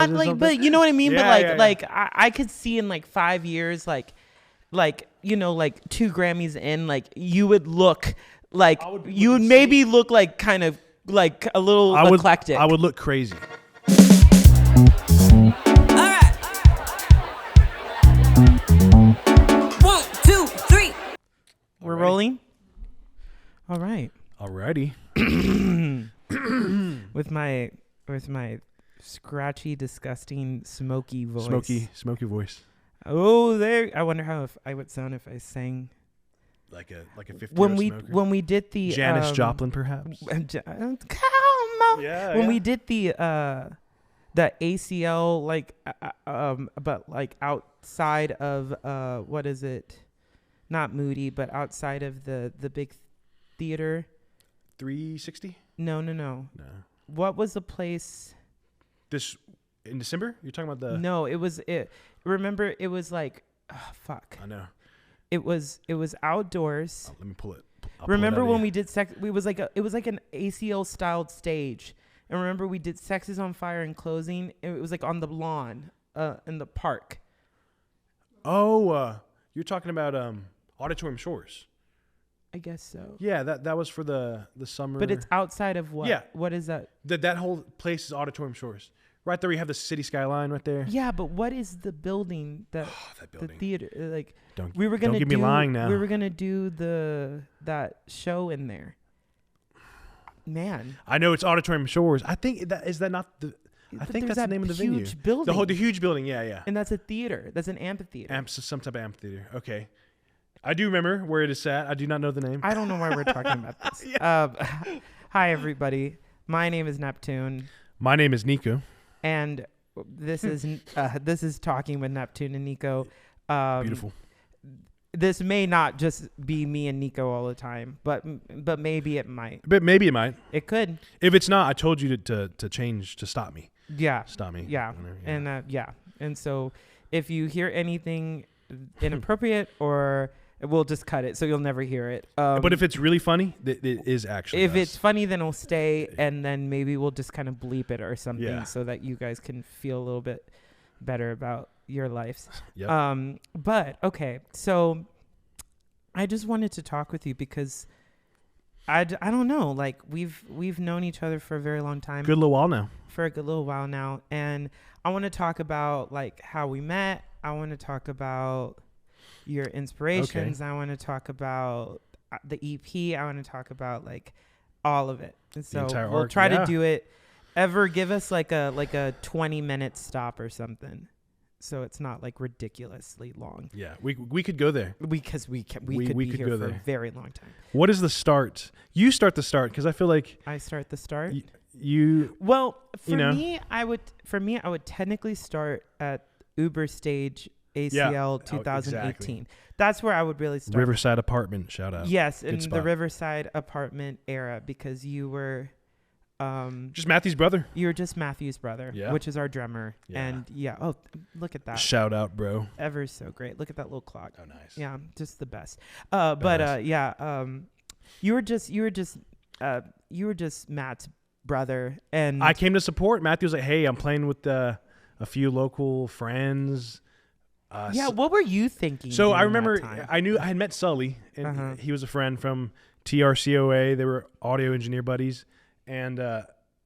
like, but you know what I mean. Yeah, But I could see in like 5 years, like 2 Grammys in, like you would look like you would maybe look like kind of like a little eclectic. I would look crazy. All right. 1, 2, 3. We're rolling. All right. Alrighty. With my scratchy, disgusting, smoky voice. Smoky voice. Oh, there. I wonder how I would sound if I sang Like a 50 when we did the Janis Joplin, perhaps. Come on. Yeah. When we did the ACL, but like outside of what is it? Not Moody, but outside of the big theater. 360? No. What was the place? This in December? You're talking about the? No, it was it. Remember, it was like, oh, fuck. I know. It was outdoors. Oh, let me pull it. Remember when we did sex? It was like an ACL styled stage. And remember we did Sex is on Fire in closing. It was like on the lawn, in the park. Oh, you're talking about Auditorium Shores. I guess so. Yeah, that was for the summer. But it's outside of what? Yeah. What is that? That whole place is Auditorium Shores. Right there, you have the city skyline right there. Yeah, but what is the building that building. the theater like? Don't Don't get me lying now. We were gonna do that show in there. Man, I know it's Auditorium Shores. I think that's the name of the venue. Huge building. The huge building. Yeah. And that's a theater. That's an amphitheater. Some type of amphitheater. Okay. I do remember where it is at. I do not know the name. I don't know why we're talking about this. Hi, everybody. My name is Neptune. My name is Nikko. And this is Talking with Neptune and Nikko. Beautiful. This may not just be me and Nikko all the time, but maybe it might. But maybe it might. It could. If it's not, I told you to change, to stop me. Yeah. Stop me. Yeah. Whenever, And and so if you hear anything inappropriate, or we'll just cut it so you'll never hear it. But if it's really funny, it is actually. If it's funny, then it'll stay, and then maybe we'll just kind of bleep it or something, so that you guys can feel a little bit better about your lives. Yep. But okay, so I just wanted to talk with you because I don't know, like we've known each other for a very long time. Good little while now. For a good little while now, and I want to talk about like how we met. I want to talk about your inspirations. Okay. I want to talk about the EP. I want to talk about like all of it. And so we'll try to do it. Ever give us like a 20-minute stop or something, so it's not like ridiculously long. Yeah, we could go there because we could be here for a very long time. What is the start? You start the start, because I feel like I start the start. For me, I would technically start at Uber Stage ACL 2018. Exactly. That's where I would really start. Riverside Apartment, shout out. Yes, in the Riverside Apartment era, because you were just Matthew's brother. You were just Matthew's brother, which is our drummer. Yeah. And oh, look at that. Shout out, bro. Ever so great. Look at that little clock. Oh, nice. Yeah, just the best. You were just Matt's brother, and I came to support. Matthew was like, "Hey, I'm playing with a few local friends." What were you thinking? So I remember I had met Sully, and he was a friend from TRCOA. They were audio engineer buddies, and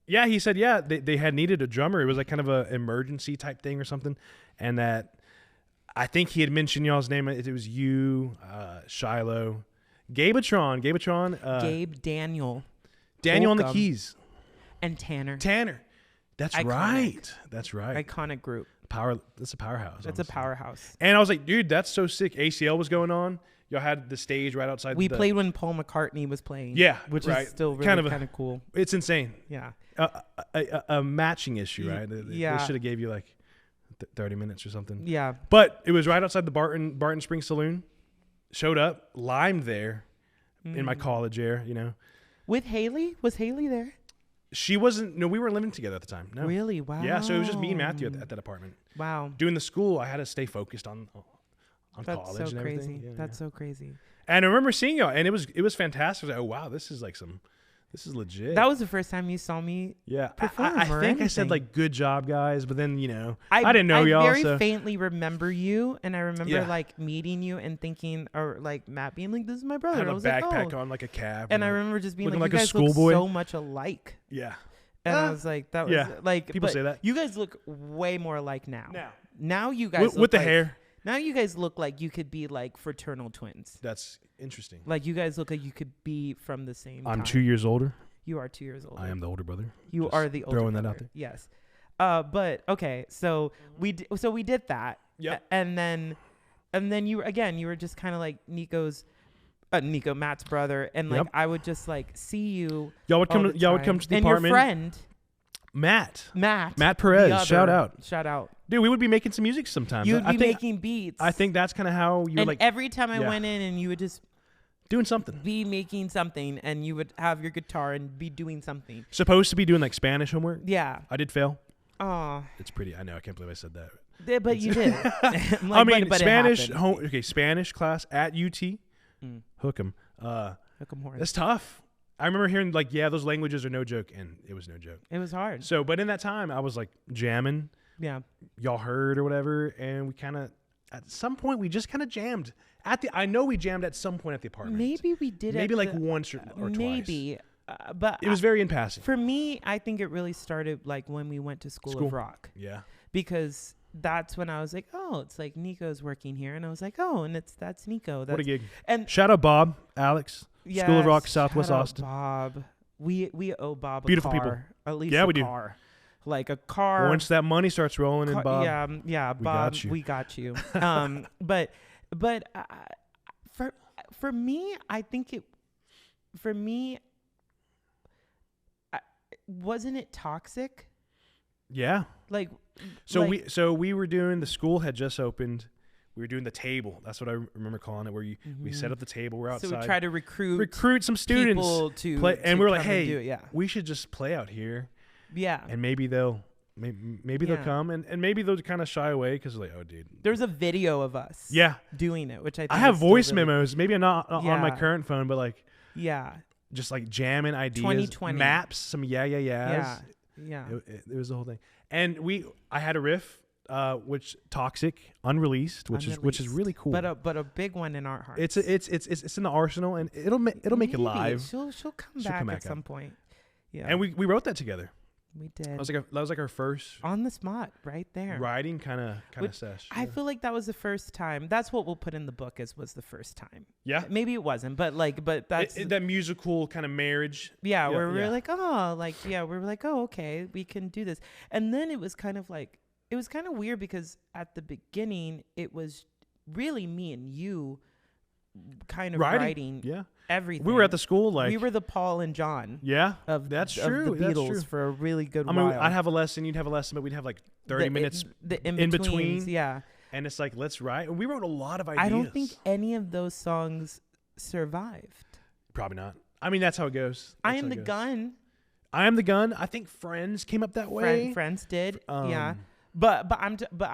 he said they had needed a drummer. It was like kind of an emergency type thing or something, and that I think he had mentioned y'all's name. It was you, Shiloh, Gabatron, Gabe, Daniel on the keys, and Tanner. That's Iconic. Right. That's right. Iconic group. That's a powerhouse. That's a powerhouse. And I was like, dude, that's so sick. ACL was going on. Y'all had the stage right outside. We played when Paul McCartney was playing. Yeah, which is still really kind of cool. It's insane. Yeah. A matching issue, right? They should have gave you like 30 minutes or something. Yeah. But it was right outside the Barton Springs Saloon. Showed up, limed there in my college year, With Haley? Was Haley there? She wasn't. No, we weren't living together at the time. No. Really? Wow. Yeah, so it was just me and Matthew at that apartment. Wow. Doing the school, I had to stay focused on That's college so and crazy. everything. That's so crazy. And I remember seeing y'all, and it was fantastic. I was like, oh wow, this is This is legit. That was the first time you saw me. Yeah, perform I or think I said anything. like "good job, guys," but then I didn't know y'all. I very So faintly remember you, and I remember Yeah. like meeting you and thinking, or like Matt being like, "This is my brother." I had And I a was backpack like, "Oh." on, like a cap, And I remember just being looking like, like "You a guys look schoolboy. so much alike." yeah. And I was like, "That was yeah. like." People but say that. You guys look way more alike now. Now Now you guys with look the like, hair, Now you guys look like you could be like fraternal twins. that's interesting. Like you guys look like you could be from the same. I'm time. 2 years older. You are 2 years older. I am the older brother. You Just are the older throwing that brother. out there. Yes. But okay, so we did that. Yep. And then you were just kind of like Nikko, Matt's brother, and like Yep. I would just like see you. Y'all would come. all To, the y'all would time. come to the and apartment. your friend Matt Matt Perez. the other, Shout out, dude. we would be making some music sometimes. You would I be think, making beats. I think that's kind of how you were and like every time I yeah. went in, and you would just doing something. be making something, and you would have your guitar and be doing something. Supposed to be doing like Spanish homework. Yeah. I did fail. Oh. It's pretty. I know. I can't believe I said that. But you did. I'm I like, mean, but it Spanish. happened. Spanish class at UT. Hook 'em. Hook 'em horns. That's tough. I remember hearing like, yeah, those languages are no joke, and it was no joke. It was hard. So, but in that time, I was like jamming. Yeah. Y'all heard or whatever, and we kind of at some point we just kind of jammed I know we jammed at some point at the apartment. Maybe we did. Maybe at like the- once or twice. Maybe, but It was very in passing. for me. I think it really started like when we went to School of Rock, Yeah. because that's when I was like, oh, it's like Nikko's working here, and I was like, oh, and that's Nikko. That's, What a gig. And Shout out Bob, Alex, School of Rock, yes, Southwest shout out Austin. Bob. We owe Bob Beautiful a car, people. at least Yeah, a we do. car. Like a car. Once that money starts rolling in, Bob. Yeah, we Bob, got you. we got you. But for me, I think wasn't it toxic? Yeah. Like, So we were doing, the school had just opened. We were doing the table. That's what I remember calling it, where we set up the table. We're outside. so we try to recruit some students people to play, and we were like, come and hey, do it, yeah. we should just play out here, Yeah. and maybe they'll Yeah. come, and maybe they'll kind of shy away because like, oh, dude. There's a video of us Yeah. doing it, which I think I have is still voice really- memos. Maybe I'm not on my Yeah. current phone, but like Yeah. just like jamming ideas, 2020. maps, some yeahs. Yeah. It was the whole thing, and I had a riff, which Toxic Unreleased, which is Unreleased. really cool. But a big one in our hearts. It's in the arsenal, and it'll make it Maybe. live. She'll come She'll back come at back some up. point. Yeah. And we wrote that together. we did. That was like our first On the spot, right there. writing kind of Which sesh. I feel like that was the first time. That's what we'll put in the book was the first time. Yeah. Maybe it wasn't, but that's That musical kind of marriage. yeah, where we yeah. were like, oh, we were like, oh, okay, we can do this. And then it was kind of weird because at the beginning it was really me and you kind of writing Yeah. everything. We were at the school like we were the Paul and John yeah. of That's of true. the That's Beatles true. for a really good I mean, while. I'd have a lesson, you'd have a lesson, but we'd have like 30 minutes the in between. in-betweens, yeah. And it's like, let's write. And we wrote a lot of ideas. I don't think any of those songs survived. Probably not. I mean, that's how it goes. I That's Am how the it goes. Gun. I Am the Gun. I think Friends came up that way. Friends did, yeah. Um, But I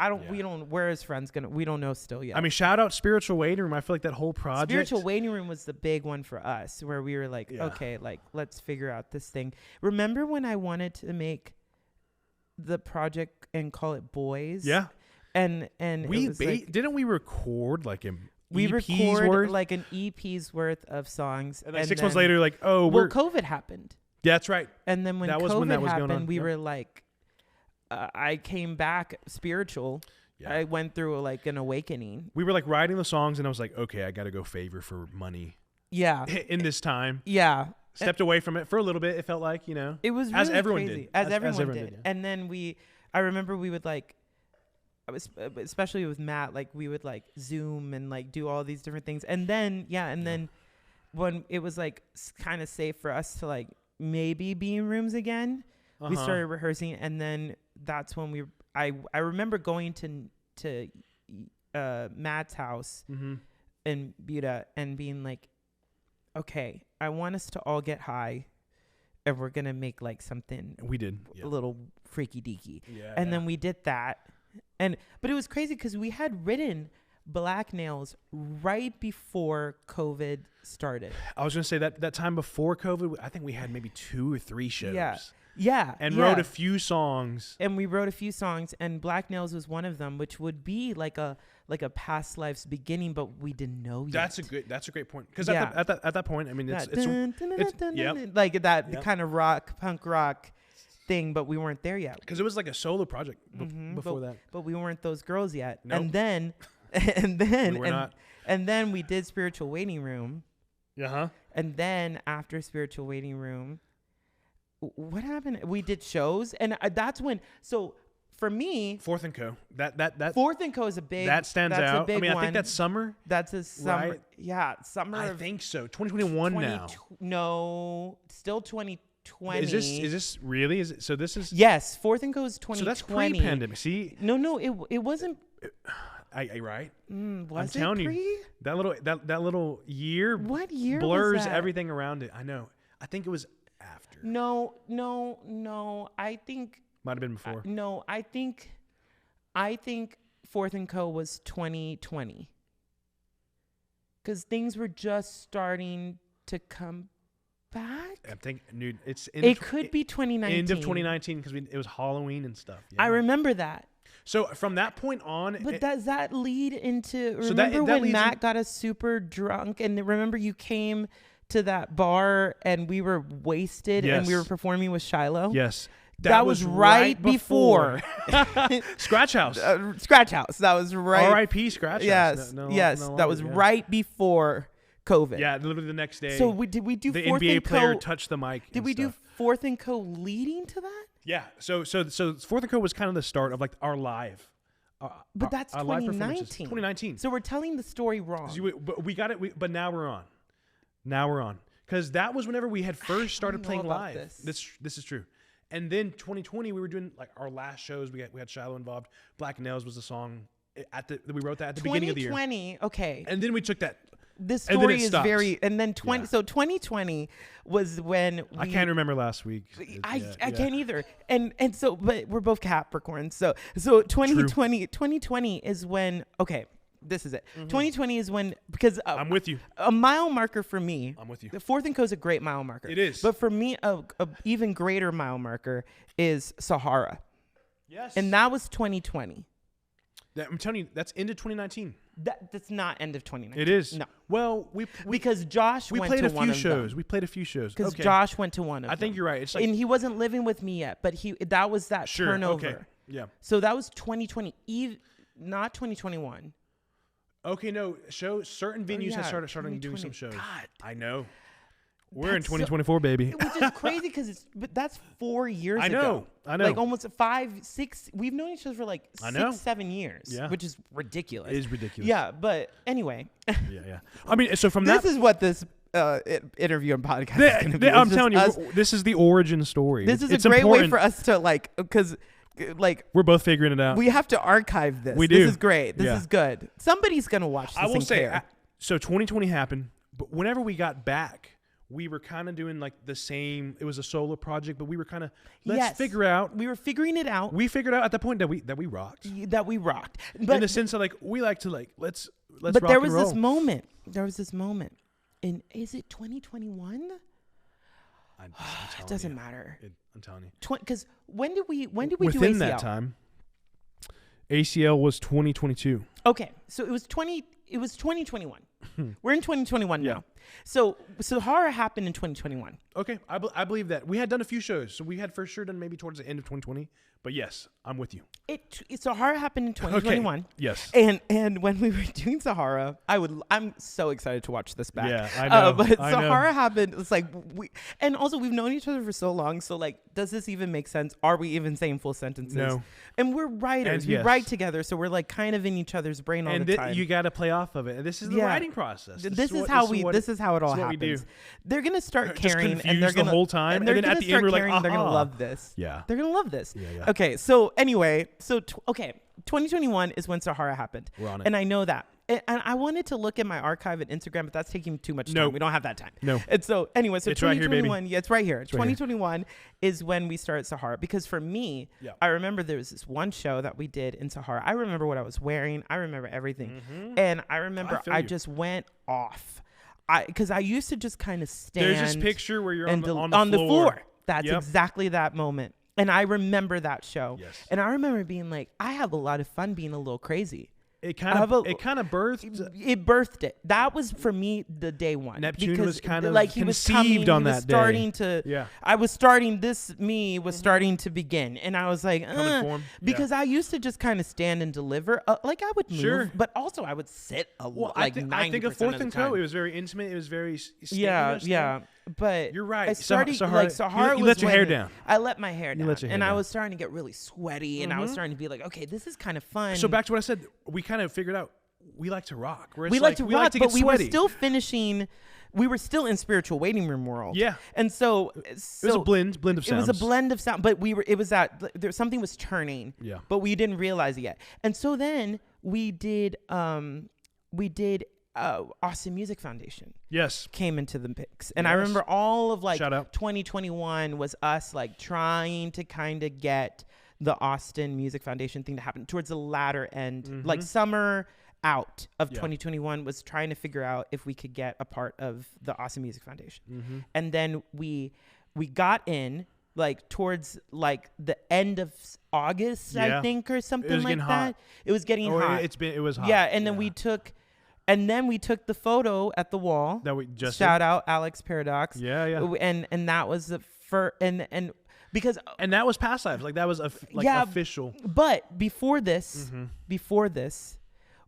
don't. yeah. We don't. Where is Friends gonna? We don't know still yet. I mean, shout out Spiritual Waiting Room. I feel like that whole project. Spiritual Waiting Room was the big one for us, where we were like, Yeah. okay, like let's figure out this thing. Remember when I wanted to make the project and call it Boys? Yeah. And We it was like, didn't we record like an we EP's recorded worth? like an EP's worth of songs, and like 6 months then- later, like, oh, well, we're COVID happened, that's right. and then when That was COVID when that was going happened, on. we Yep. were like, I came back spiritual. Yeah. I went through like an awakening. We were like writing the songs, and I was like, okay, I got to go favor for money Yeah, in this time. yeah. Stepped away from it for a little bit. It felt like, It was as really everyone crazy. did. As everyone did. yeah. And then I remember we would like, especially with Matt, like we would like Zoom and like do all these different things. And then, then when it was like kind of safe for us to like maybe be in rooms again, we started rehearsing. And then that's when I remember going to Matt's house in Buda and being like, okay, I want us to all get high and we're going to make like something We did. a little freaky deaky. Yeah. And then we did that. But it was crazy because we had written Black Nails right before COVID started. I was gonna say that time before COVID, I think we had maybe 2 or 3 shows. Yeah. And wrote a few songs. And we wrote a few songs, and Black Nails was one of them, which would be like a past life's beginning, but we didn't know yet. That's a great point. Because at that point, I mean, it's like that kind of punk rock thing, but we weren't there yet. Because it was like a solo project before that. But we weren't those girls yet. Nope. And not. then we did Spiritual Waiting Room. Uh-huh. And then after Spiritual Waiting Room, what happened? We did shows, and that's when. So for me, Fourth and Co. That Fourth and Co is a big. That stands out. I mean, I think that's summer. That's a summer. Right? Yeah, summer. I think so. 2021 now. No, still 2020. Is this really? Is it? So this is. Yes, Fourth and Co is 2020. So that's pre-pandemic. See. No, it wasn't. I right. Was I'm telling it pre? you, that little year. What year blurs was that? Everything around it. I know. I think it was after. No. I think. Might have been before. No, I think Fourth and Co was 2020. Because things were just starting to come back. I think, dude, it could be 2019. End of 2019 because it was Halloween and stuff. Yeah. I remember that. So from that point on, but does that lead into? So remember that when Matt got us super drunk, and remember you came to that bar and we were wasted and we were performing with Shiloh. Yes. That was right before. Scratch House. Scratch House. That was right. R.I.P. Scratch House. Yes. That was right before COVID. Yeah, literally the next day. So did we do the Fourth NBA and player Co? touched the mic? Did we do Fourth and Co leading to that? Yeah. So Fourth and Co was kind of the start of like our live. But that's our live 2019. 2019. So we're telling the story wrong. But we got it. But now we're on. Because that was whenever we had first started playing live. This is true. And then 2020, we were doing like our last shows. We had Shiloh involved. Black Nails was the song we wrote that at the beginning of the year. 2020, okay. And then we took that. This story is stops. and then 2020 was when I can't remember last week. I can't either. And so, but we're both Capricorns. So 2020 is when, okay, this is it. 2020 is when, because I'm with you. A mile marker for me. I'm with you. The Fourth and Co is a great mile marker. It is. But for me, a even greater mile marker is Sahara. Yes. And that was 2020. I'm telling you, that's into 2019. That's not end of 2019. It is. No. Well, because Josh went to one of them. We played a few shows. Because Josh went to one of them. I think you're right. It's like, and he wasn't living with me yet, but that was that turnover. Okay. Yeah. So that was 2020, not 2021. Okay, no. Certain venues have started doing some shows. God. I know. We're in 2024, baby. Which is crazy because that's 4 years ago. I know. Like almost 5, 6. We've known each other for like 6, 7 years. Yeah. Which is ridiculous. It is ridiculous. Yeah, but anyway. Yeah. I mean, so from this is what this interview and podcast is going to be. I'm telling you, this is the origin story. This is a great way for us to because we're both figuring it out. We have to archive this. We do. This is great. This is good. Somebody's going to watch this. I will say, so 2020 happened, but whenever we got back, we were kind of doing like the same. It was a solo project, but we were kind of let's figure out. We were figuring it out. We figured out at the point that we rocked. But in the sense of like we like to like let's. But there was this moment. And is it 2021? It doesn't matter. I'm telling you. Because when did we do ACL? Within that time, ACL was 2022. Okay, so it was 2021. We're in 2021 now. So Sahara happened in 2021. Okay, I believe that. We had done a few shows. So we had for sure done maybe towards the end of 2020. But yes, I'm with you. Sahara happened in 2021. Okay. Yes. And when we were doing Sahara, I'm so excited to watch this back. Yeah, I know. But Sahara happened. It's like and also we've known each other for so long. So like, does this even make sense? Are we even saying full sentences? No. And we're writers. We write together, so we're like kind of in each other's brain all the time. You got to play off of it. And this is the writing process. This is how it all happens. They're gonna start caring, and they're gonna the whole time, and then at the end we're like, they're gonna love this. Yeah, they're gonna love this. Yeah. Okay, so anyway, 2021 is when Sahara happened. We're on it. And I know that. and I wanted to look at my archive at Instagram, but that's taking too much time. Nope. We don't have that time. No. And so anyway, so It's right here, 2021, baby. yeah, it's right here. It's right here. 2021 is when we started Sahara, because for me, Yeah. I remember there was this one show that we did in Sahara. I remember what I was wearing. I remember everything. And I remember feel I you. just went off. Because I used to just kind of stand. There's this picture where you're on on the floor. That's Yep. exactly that moment. And I remember that show. Yes. And I remember being like, I have a lot of fun being a little crazy. It kind of birthed. It birthed it. That was for me the day one. Neptune because, was kind of like he was conceived coming, on he was that day. starting to. Yeah. I was starting. This me was starting to begin, and I was like, form. because I used to just kind of stand and deliver. Like I would move, Sure. but also I would sit a lot. Like I think of 90% Fourth of and the time. Co. It was very intimate. It was very Yeah. But You're right. I started Sahara- like Sahara. you was let your hair when down. I let my hair down, let your hair and I down. was starting to get really sweaty, and I was starting to be like, okay, this is kind of fun. So back to what I said, we kind of figured out we like to rock. Where it's we like to rock, get but we were sweaty. still finishing. We were still in spiritual waiting room world. Yeah. And so It was a blend of It sounds. was a blend of sound, but it was that there something was turning. Yeah. But we didn't realize it yet. And so then we did Austin Music Foundation Yes. came into the mix. And I Yes. remember all of like Shout out. 2021 was us like trying to kind of get the Austin Music Foundation thing to happen towards the latter end, like summer out of 2021 was trying to figure out if we could get a part of the Austin Music Foundation. And then we got in like towards like the end of August, I Yeah. think, or something like getting that. hot. It was getting hot. It was hot. Yeah, and then we took the photo at the wall. That we just shout out Alex Paradox. Yeah. And that was the first and because And that was past lives. Like that was official. But before this,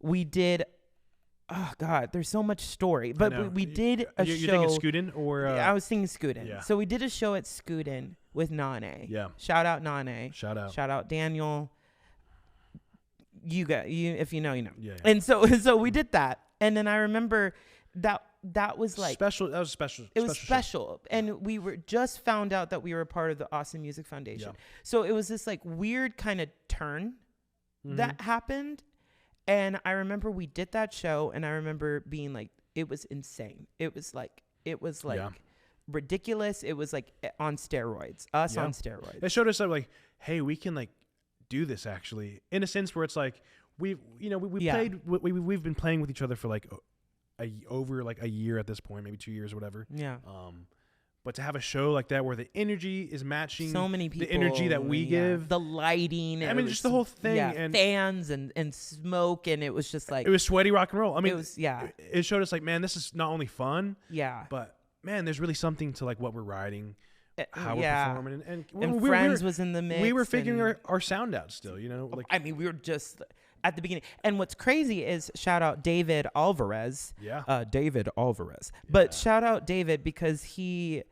we did. Oh God, there's so much story. But we did a You're show. thinking Scudin or I was thinking Scudin. Yeah. So we did a show at Scudin with Nane. Yeah. Shout out Nane. Shout out. Shout out Daniel. You if you know, you know. Yeah. And so we did that, and then I remember that was like special. That was special. it was show. special, and we were just found out that we were a part of the Austin Music Foundation. Yeah. So it was this like weird kind of turn that happened, and I remember we did that show, and I remember being like, it was insane. It was like ridiculous. It was like on steroids. Us on steroids. It showed us that like, hey, we can like do this actually in a sense where it's like we've been playing with each other for like over like a year at this point, maybe 2 years or whatever. Yeah. But to have a show like that where the energy is matching So many people, the energy that we give, the lighting, I mean, just the whole thing, and fans and smoke, and it was just like it was sweaty rock and roll. I mean, it was it showed us like, man, this is not only fun, yeah, but man, there's really something to like what we're writing, how we're performing, and Friends was in the mix. We were figuring our sound out still, you know. Like I mean, we were just at the beginning. And what's crazy is shout out David Alvarez. Yeah. David Alvarez. But shout out David because he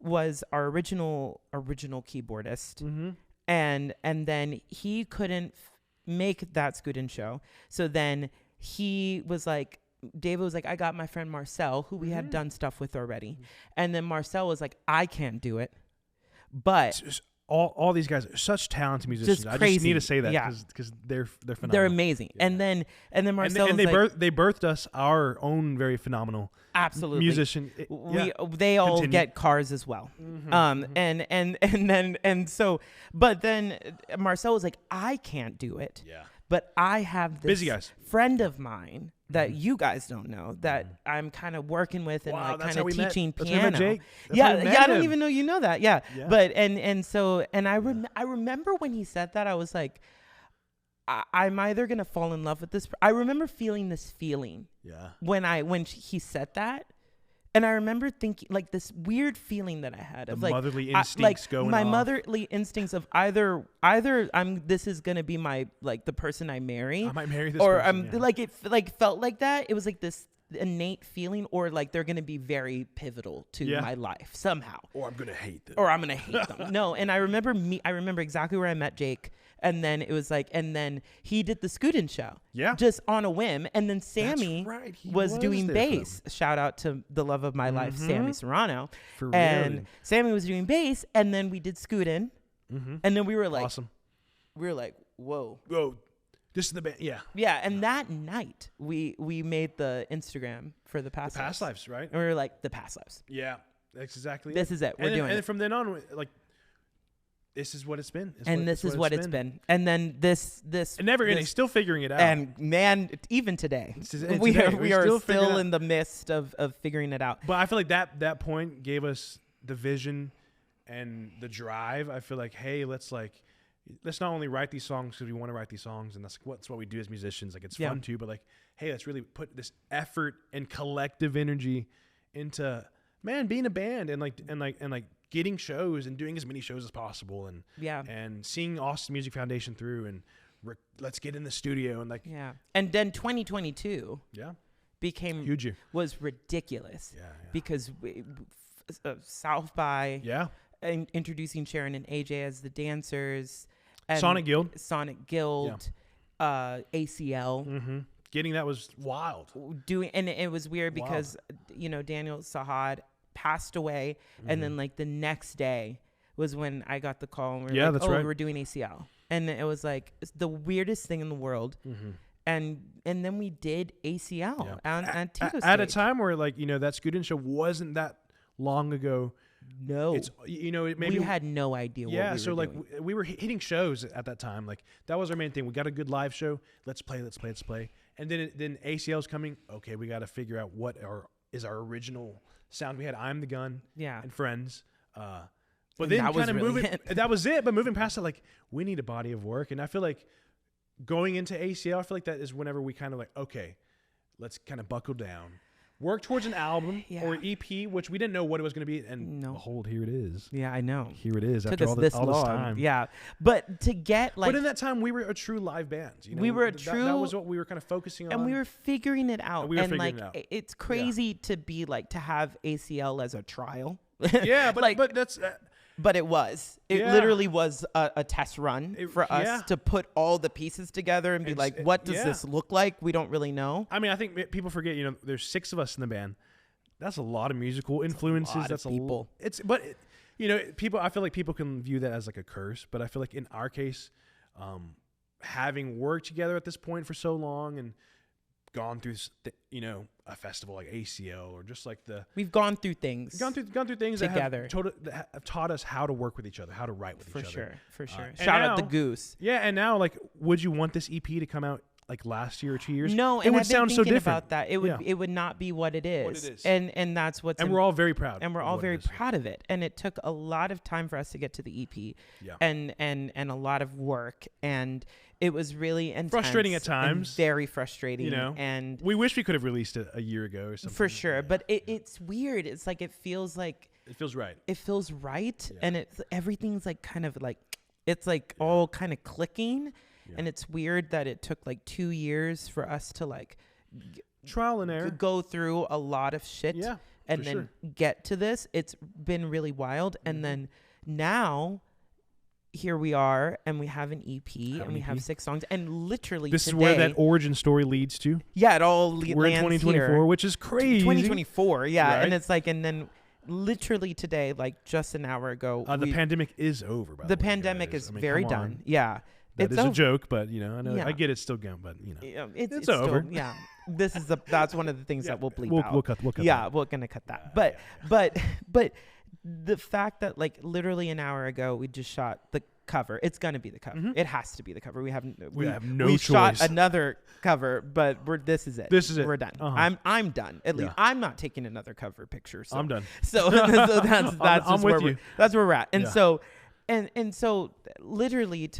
was our original keyboardist. And then he couldn't make that Scudin show. So then he was like, David was like, I got my friend Marcel, who we had done stuff with already. And then Marcel was like, I can't do it. But all these guys are such talented musicians. I just need to say that because they're phenomenal. They're amazing. Yeah. And then Marcel and they birthed us our own very phenomenal musician. They all get cars as well. But then Marcel was like, I can't do it. Yeah. But I have this busy guys. friend of mine that you guys don't know that I'm kind of working with and like kind of teaching piano. I don't even know you know that. Yeah. But and I remember when he said that, I was like, I'm either gonna fall in love with this. I remember feeling this feeling. Yeah. When he said that. And I remember thinking, like, this weird feeling that I had of, like, motherly instincts going my off. motherly instincts of either this is gonna be my, like, the person I marry. I might marry this or person. like it like felt like that. It was like this innate feeling, or like they're gonna be very pivotal to my life somehow. Or I'm gonna hate them. No, and I remember exactly where I met Jake. And then it was like, and then he did the Scudin show. Yeah. Just on a whim. And then Sammy right. was doing bass. Shout out to the love of my life, Sammy Serrano. For real. And Sammy was doing bass. And then we did Scudin. And then we were like, awesome. We were like, whoa. This is the band. Yeah. Yeah, and that night we made the Instagram for the past lives, right? and we were like the past lives. Yeah, that's exactly. This is it. We're doing it. And from then on, like, this is what it's been. This is what it's been. And then this and never ending. Still figuring it out. And man, even today, we are still in the midst of figuring it out. But I feel like that point gave us the vision and the drive. I feel like, hey, let's not only write these songs because we want to write these songs, and that's what we do as musicians. Like, it's fun too, but like, hey, let's really put this effort and collective energy into, man, being a band and getting shows and doing as many shows as possible, and seeing Austin Music Foundation through, and let's get in the studio and and then 2022 became huge year. Was ridiculous because South by and introducing Sharon and AJ as the dancers. And Sonic Guild, ACL. Mm-hmm. Getting that was wild. And it was weird because Daniel Sahad passed away, and then like the next day was when I got the call, and we were like, we're doing ACL, and it was like the weirdest thing in the world. Mm-hmm. And then we did ACL at Tico at a time where that Scudin show wasn't that long ago. No, it's maybe we had no idea. What we were so doing. we were hitting shows at that time. Like, that was our main thing. We got a good live show. Let's play. And then ACL's coming. Okay, we got to figure out what is our original sound. We had I'm the Gun, and Friends. But then kind of moving. That was it. But moving past it, like, we need a body of work, and I feel like going into ACL, I feel like that is whenever we kind of like, okay, let's kind of buckle down. Work towards an album or EP, which we didn't know what it was going to be, and behold, here it is. Yeah, I know. Here it is. Took after us all this all long. this time. Yeah, but to get but in that time, we were a true live band. We were a true. That was what we were kind of focusing on, and we were figuring it out. And it's crazy to be to have ACL as a trial. Yeah, but that's. But it was. It literally was a test run for us to put all the pieces together and be like, what does this look like? We don't really know. I mean, I think people forget, there's 6 of us in the band. That's a lot of musical influences. That's people. People, I feel like people can view that as like a curse, but I feel like in our case, having worked together at this point for so long and gone through, a festival like ACL or just like we've gone through things. Gone through things together that have taught us how to work with each other, how to write with each other. For sure. Shout out the Goose. Yeah, and now would you want this EP to come out like last year or 2 years? No, it would sound so different. About that. It would not be what it is. And that's what's. And we're all very proud. And we're all very proud of it. And it took a lot of time for us to get to the EP. Yeah. And a lot of work, and it was really intense, frustrating at times. Very frustrating. And we wish we could have released it a year ago or something. For sure, but it's weird. It's like it feels right. It feels right, and everything's kind of it's all kind of clicking. Yeah. And it's weird that it took 2 years for us to trial and error, go through a lot of shit, and then get to this. It's been really wild. Mm-hmm. And then now here we are, and we have an EP, and we have 6 songs, and literally this today, is where that origin story leads to. Yeah, it all we're in 2024, here. Which is crazy. 2024, yeah, right? and it's and then. Literally today, just an hour ago, the pandemic is over. By the way, pandemic is very done. Yeah, that is a joke, but I know I get it's still going, but it's over. Still, this is that's one of the things that we'll bleep out. We'll cut. Yeah, we're gonna cut that. But the fact that literally an hour ago we just shot the cover. It's gonna be the cover. Mm-hmm. It has to be the cover. We have no choice. Shot another cover, but this is it. We're done. Uh-huh. I'm done. At least I'm not taking another cover picture. So I'm done. So that's I'm with you. That's where we're at. And so literally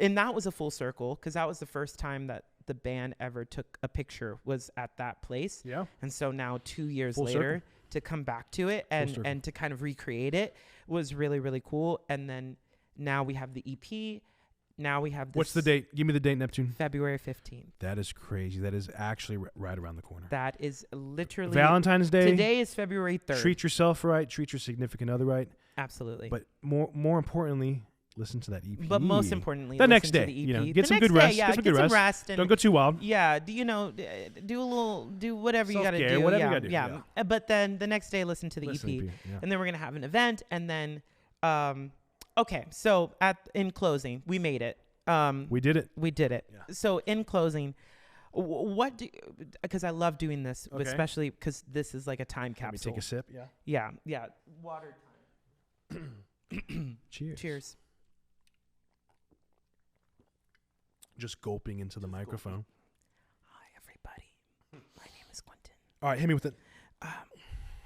and that was a full circle, because that was the first time that the band ever took a picture was at that place. Yeah. And so now 2 years full later circle. To come back to it and to kind of recreate it was really, really cool. And then now we have the EP. Now we have this. What's the date? Give me the date, Neptune. February 15th. That is crazy. That is actually right around the corner. That is literally Valentine's Day. Today is February 3rd. Treat yourself right. Treat your significant other right. Absolutely. But more importantly, listen to that EP. But most importantly, the next day, to the EP. Get some good rest. Yeah, get some rest. And don't go too wild. Yeah, do whatever you got to do. Whatever you got to do. Yeah. But then the next day, listen to the EP. And then we're gonna have an event, and then okay. So in closing, we made it. We did it. We did it. Yeah. So in closing, what do, because I love doing this, Okay. especially because this is like a time Let me capsule. take a sip. Yeah. Yeah. Water time. Cheers. Cheers. Just gulping into the microphone. Hi, everybody. My name is Quentin. All right, hit me with it.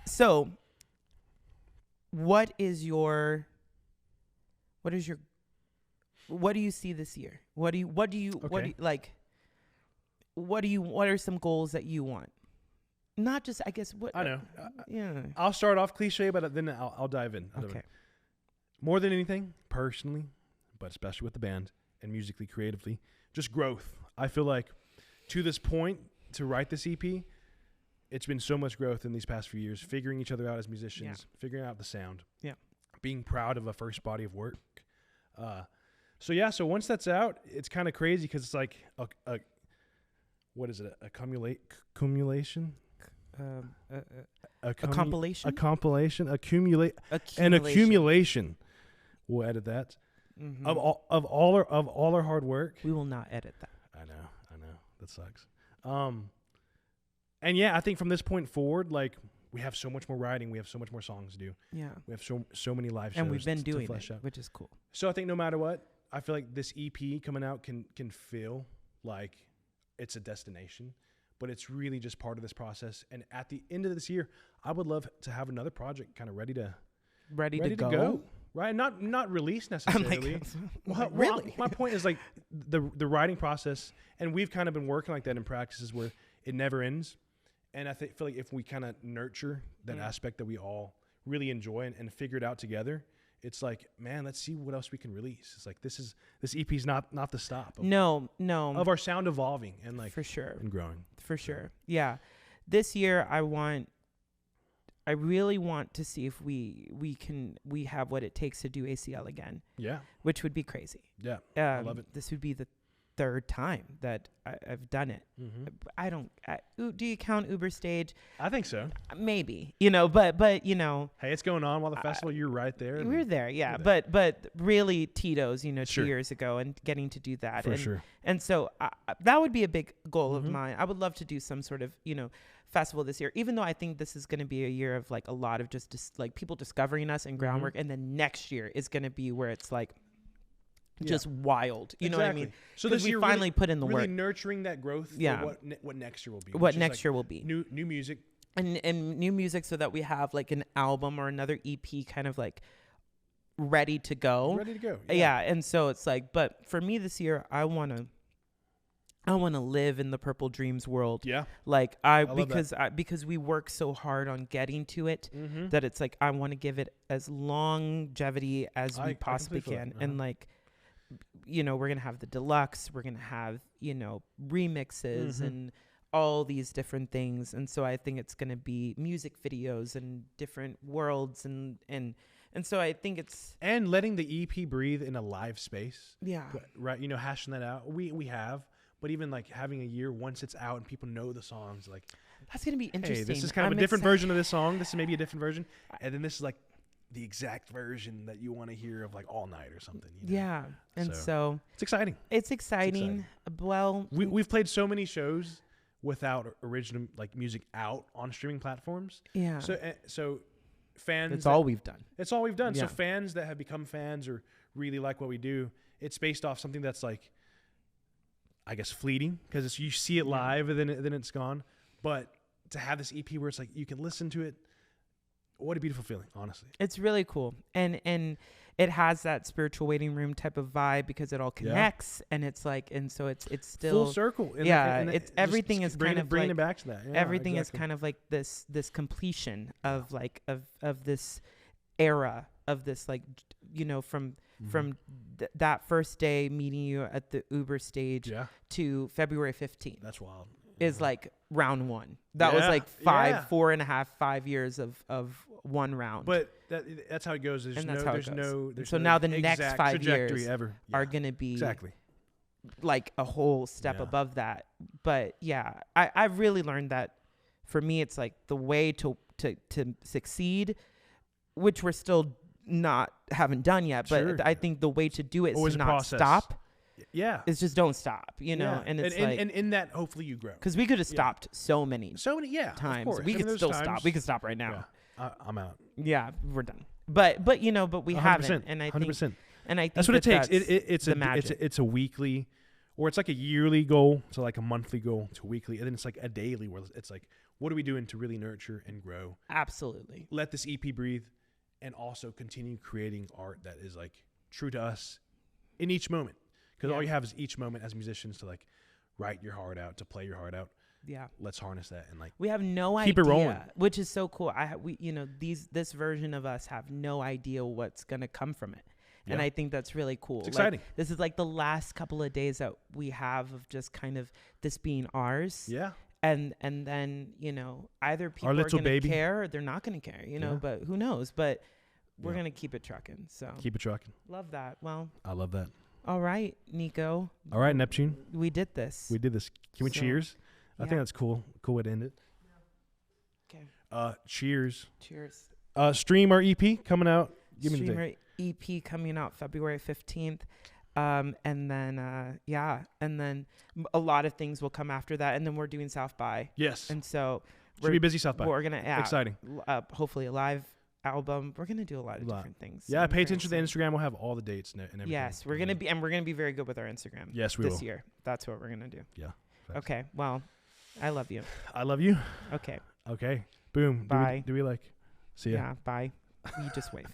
So, what do you see this year? What are some goals that you want? Not just, I guess, what I know. yeah. I'll start off cliche, but then I'll dive in. Okay. More than anything, personally, but especially with the band and musically, creatively, just growth. I feel like to this point, to write this EP, it's been so much growth in these past few years, figuring each other out as musicians, figuring out the sound, being proud of a first body of work. So once that's out, it's kind of crazy because it's like a what is it? A cumulation? A compilation? A compilation. An accumulation. We'll edit that. Mm-hmm. Of all our hard work. We will not edit that. I know. That sucks. And yeah, I think from this point forward, like we have so much more writing, we have so much more songs to do. Yeah. We have so many live shows. And we've been doing to flesh it, out. which is cool. So I think no matter what, I feel like this EP coming out can feel like it's a destination, but it's really just part of this process. And at the end of this year, I would love to have another project kind of ready to go. Right, not released necessarily. Really? My point is like the writing process, and we've kind of been working like that in practices where it never ends. And I feel like if we kind of nurture that aspect that we all really enjoy and figure it out together, it's like, man, let's see what else we can release. It's like this EP is not the stop. No. Of our sound evolving and like for sure and growing. For sure, yeah. This year, I really want to see if we have what it takes to do ACL again. Yeah. Which would be crazy. Yeah. I love it. This would be the third time that I've done it. Mm-hmm. Do you count Uber Stage? I think so. Maybe, but hey, it's going on while the festival. You're right there. We're there. Yeah. But really Tito's, 2 Sure. years ago and getting to do that. For sure. And so that would be a big goal of mine. I would love to do some sort of, festival this year, even though I think this is going to be a year of like a lot of just like people discovering us and groundwork. And then next year is going to be where it's like just wild. You know what I mean? So this year finally put in the really work. nurturing that growth for what next year will be. What next year will be. New music. And new music so that we have like an album or another EP kind of like ready to go. Yeah. And so it's like, but for me this year, I want to live in the Purple Dreams world. Yeah. Like because we work so hard on getting to it that it's like I want to give it as longevity as we possibly can. And like, we're going to have the deluxe, we're going to have, remixes and all these different things. And so I think it's going to be music videos and different worlds and so I think it's and letting the EP breathe in a live space. Yeah. Right. Hashing that out. We have. But even like having a year once it's out and people know the songs, like that's gonna be interesting. Hey, this is kind of a different version of this song. This is maybe a different version, and then this is like the exact version that you want to hear of like all night or something. Yeah, and so it's exciting. It's exciting. Well, we've played so many shows without original like music out on streaming platforms. Yeah. So fans. It's all we've done. It's all we've done. Yeah. So fans that have become fans or really like what we do, it's based off something that's like, I guess, fleeting because you see it live and then it's gone. But to have this EP where it's like you can listen to it, what a beautiful feeling, honestly. It's really cool. And it has that spiritual waiting room type of vibe because it all connects and it's like, and so it's still full circle. It's everything is kind of bringing like, it back to that. Yeah, everything is kind of like this completion of like, of this era of this, like, from that first day meeting you at the Uber Stage to February 15th. That's wild. Is like round one. That was like 5 years of one round. But that's how it goes. There's now the next 5 years ever are going to be exactly like a whole step above that. But yeah, I've really learned that for me, it's like the way to succeed, which we're still haven't done yet. But I think the way to do it is to not stop. Yeah. It's just don't stop, you know. Yeah. And it's and in that, hopefully you grow. because we could have stopped so many Of times. course. We I mean, could there's still times- stop. We could stop right now. Yeah. I'm out. Yeah, we're done. But we 100%. haven't, and I think 100%. and I think That's what it takes. It's the a magic. it's a weekly, or it's like a yearly goal to like a monthly goal to weekly, and then it's like a daily where it's like, what are we doing to really nurture and grow? Absolutely. Let this EP breathe, and also continue creating art that is like true to us in each moment. Because all you have is each moment as musicians to like write your heart out, to play your heart out. Yeah. Let's harness that and like We have no keep idea, it rolling. which is so cool. This version of us have no idea what's going to come from it. And Yeah. I think that's really cool. It's exciting. This is like the last couple of days that we have of just kind of this being ours. Yeah. And then, either people Our are little going to baby. care or they're not going to care, Yeah. but who knows? But we're Yeah. going to keep it trucking. So Keep it trucking. love that. Well, I love that. all right, Nico, All right, Neptune. we did this. We did this. Can we So, cheers? I yeah. think that's cool. Cool way to end it. Okay. Cheers. Cheers. Stream our EP coming out. Give me the date. Streamer EP coming out February 15th. And then a lot of things will come after that. And then we're doing South by. Yes. And so Should be busy South by. we're going to add Exciting. hopefully a live album. We're going to do a lot of different things. Yeah, I'm pay very attention to the excited. Instagram. We'll have all the dates and everything. Yes, we're going to be very good with our Instagram. Yes, we this will. year. That's what we're going to do. Yeah. Facts. Okay. Well, I love you. I love you. Okay. Okay. Boom. Bye. Do we like? See ya. Yeah. Bye. You just wave.